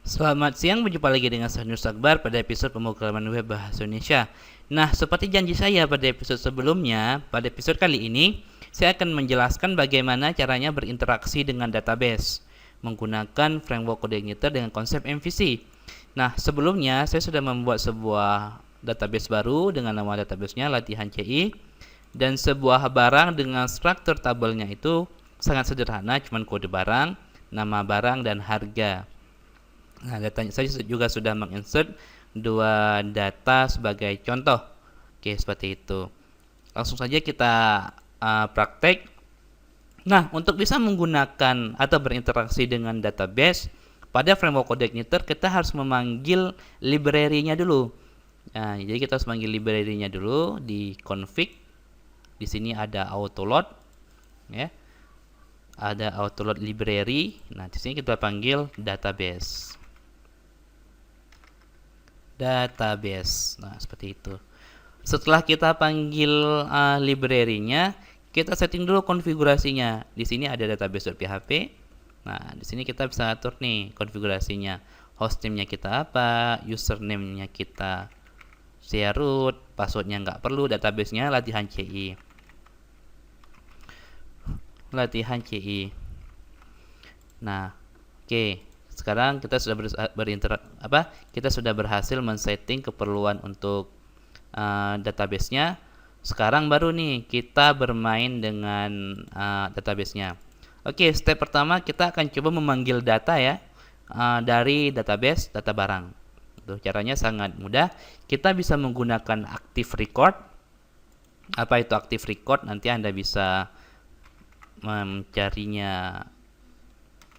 Selamat siang, berjumpa lagi dengan saya Nur Akbar pada episode pemrograman web bahasa Indonesia. Nah, seperti janji saya pada episode sebelumnya, pada episode kali ini saya akan menjelaskan bagaimana caranya berinteraksi dengan database menggunakan framework code igniter dengan konsep MVC. Nah, sebelumnya saya sudah membuat sebuah database baru dengan nama databasenya latihan CI, dan sebuah barang dengan struktur tabelnya itu sangat sederhana, cuman kode barang, nama barang, dan harga. Nah, datanya saya juga sudah menginsert dua data sebagai contoh. Oke, seperti itu. Langsung saja kita praktek. Nah, untuk bisa menggunakan atau berinteraksi dengan database pada framework code igniter, kita harus memanggil library-nya dulu. Nah, jadi kita harus memanggil library-nya dulu di config. Di sini ada autoload, ya. Ada autoload library. Nah, di sini kita panggil database. Nah, seperti itu. Setelah kita panggil library-nya, kita setting dulu konfigurasinya. Di sini ada database.php. Nah, di sini kita bisa atur nih konfigurasinya. Hostname-nya kita apa, username-nya kita share root, password-nya nggak perlu, database-nya latihan CI. Nah, oke. Sekarang kita sudah kita sudah berhasil men-setting keperluan untuk database-nya. Sekarang baru nih kita bermain dengan database-nya. Oke, step pertama kita akan coba memanggil data ya dari database data barang. Tuh, caranya sangat mudah. Kita bisa menggunakan active record. Apa itu active record? Nanti Anda bisa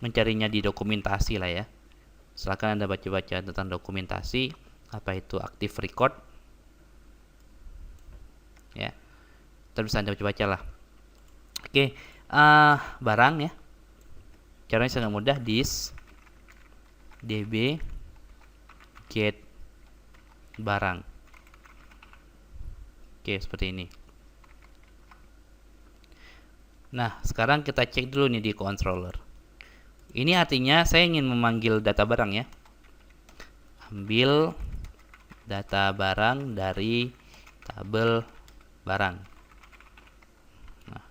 mencarinya di dokumentasi lah ya. Silakan Anda baca-baca tentang dokumentasi apa itu active record. Ya, terus Anda baca-baca lah. Oke, barang ya. Caranya sangat mudah. This db get barang. Oke, seperti ini. Nah, sekarang kita cek dulu nih di controller. Ini artinya saya ingin memanggil data barang ya. Ambil data barang dari tabel barang. Nah,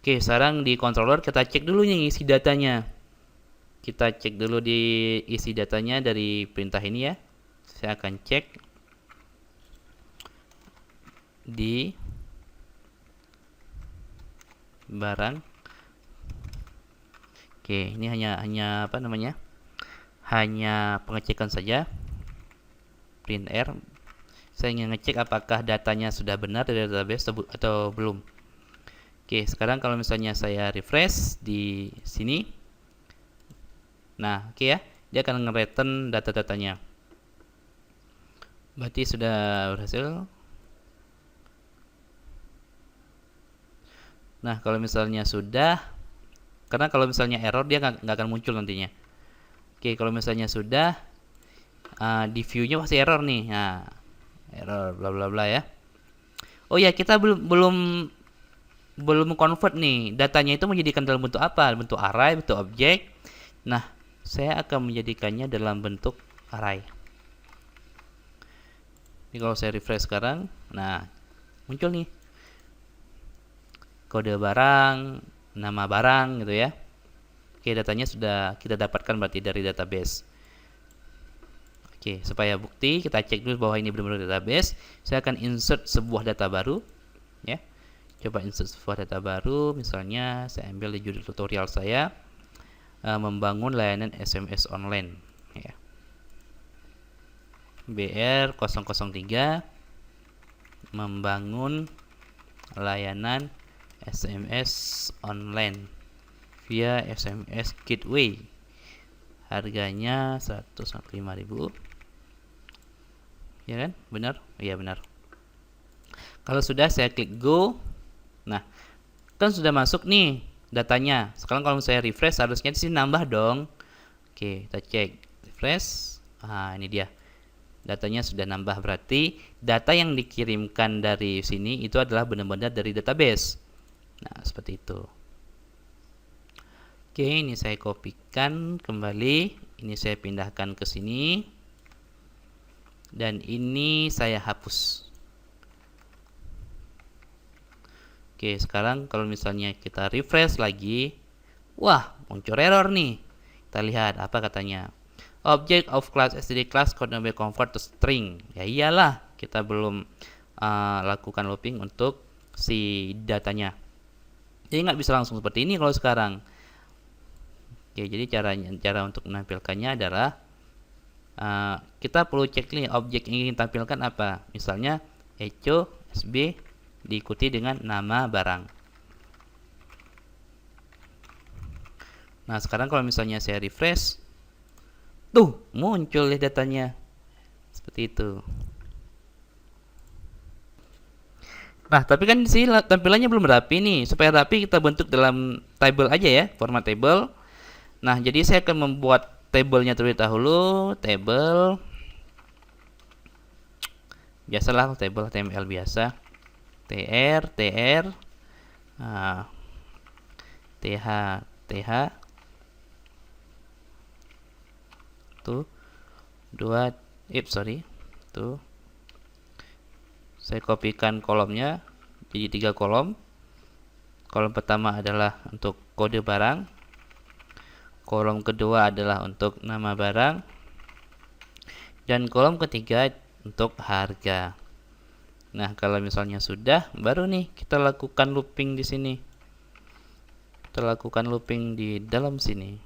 oke, sekarang di controller kita cek dulu nih isi datanya. Kita cek dulu di isi datanya dari perintah ini ya. Saya akan cek di barang. Oke, ini hanya apa namanya? Hanya pengecekan saja. Print R. Saya ingin ngecek apakah datanya sudah benar dari database atau belum. Oke, sekarang kalau misalnya saya refresh di sini. Nah, oke ya. Dia akan nge-return data-datanya. Berarti sudah berhasil. Nah, kalau misalnya sudah, karena kalau misalnya error dia nggak akan muncul nantinya. Oke, kalau misalnya sudah, di view-nya pasti error nih. Nah, error bla bla bla ya. Oh ya, kita belum convert nih datanya itu menjadikan dalam bentuk apa? Bentuk array, bentuk objek. Nah, saya akan menjadikannya dalam bentuk array. Ini kalau saya refresh sekarang, nah muncul nih kode barang, nama barang gitu ya. Oke, datanya sudah kita dapatkan berarti dari database. Oke, supaya bukti kita cek dulu bahwa ini benar-benar database. Saya akan insert sebuah data baru ya. Coba insert sebuah data baru, misalnya saya ambil di judul tutorial saya, membangun layanan SMS online ya. BR003 membangun layanan SMS online via SMS gateway. Harganya 145.000. Ya kan? Benar? Iya, benar. Kalau sudah saya klik go. Nah, kan sudah masuk nih datanya. Sekarang kalau saya refresh harusnya di sini nambah dong. Oke, kita cek refresh. Ini dia. Datanya sudah nambah, berarti data yang dikirimkan dari sini itu adalah benar-benar dari database. Nah, seperti itu. Oke, ini saya kopikan kembali Ini saya pindahkan ke sini. Dan ini saya hapus. Oke, sekarang kalau misalnya kita refresh lagi, wah, muncul error nih. Kita lihat apa katanya. Object of class std class could not be convert to string. Ya iyalah, kita belum lakukan looping untuk si datanya. Jadi nggak bisa langsung seperti ini kalau sekarang. Oke, jadi cara untuk menampilkannya adalah kita perlu cek nih objek yang ingin tampilkan apa. Misalnya echo sb diikuti dengan nama barang. Nah, sekarang kalau misalnya saya refresh, tuh muncul ya datanya. Seperti itu. Nah, tapi kan di sini tampilannya belum rapi nih. Supaya rapi kita bentuk dalam table aja ya, format table. Nah, jadi saya akan membuat tabelnya terlebih dahulu. Table, biasalah table HTML biasa. tr th tuh tuh saya kopikan kolomnya jadi 3 kolom. Kolom pertama adalah untuk kode barang, kolom kedua adalah untuk nama barang, dan kolom ketiga untuk harga. Nah, kalau misalnya sudah, baru nih kita lakukan looping di sini. Kita lakukan looping di dalam sini.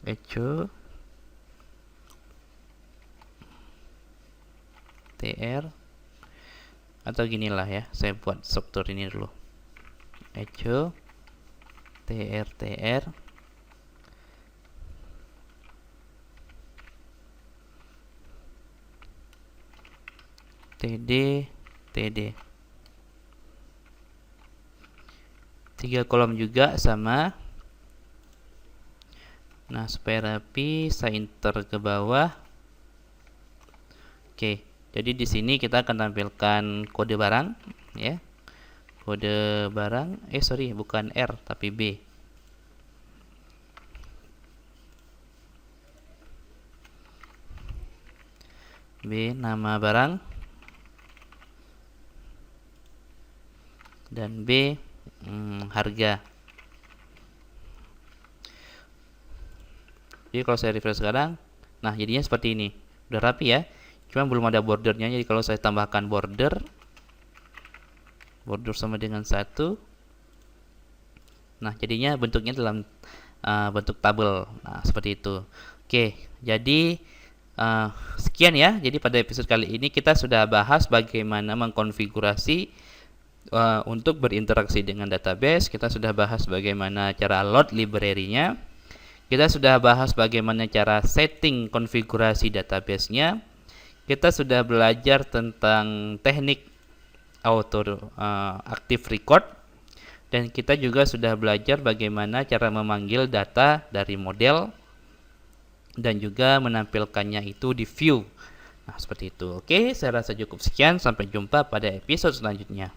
Echo tr, atau ginilah ya, saya buat struktur ini dulu. Echo tr td 3 kolom juga sama. Nah, supaya rapi saya enter ke bawah. Oke, jadi di sini kita akan tampilkan kode barang ya. Kode barang, bukan R tapi B. B nama barang, dan B harga. Jadi kalau saya refresh sekarang, nah jadinya seperti ini. Udah rapi ya. Cuma belum ada bordernya. Jadi kalau saya tambahkan border sama dengan 1. Nah, jadinya bentuknya dalam bentuk tabel. Nah, seperti itu. Oke, jadi sekian ya. Jadi pada episode kali ini kita sudah bahas bagaimana mengkonfigurasi untuk berinteraksi dengan database. Kita sudah bahas bagaimana cara load library-nya. Kita sudah bahas bagaimana cara setting konfigurasi database-nya. Kita sudah belajar tentang teknik auto active record. Dan kita juga sudah belajar bagaimana cara memanggil data dari model dan juga menampilkannya itu di view. Nah, seperti itu. Oke, saya rasa cukup sekian. Sampai jumpa pada episode selanjutnya.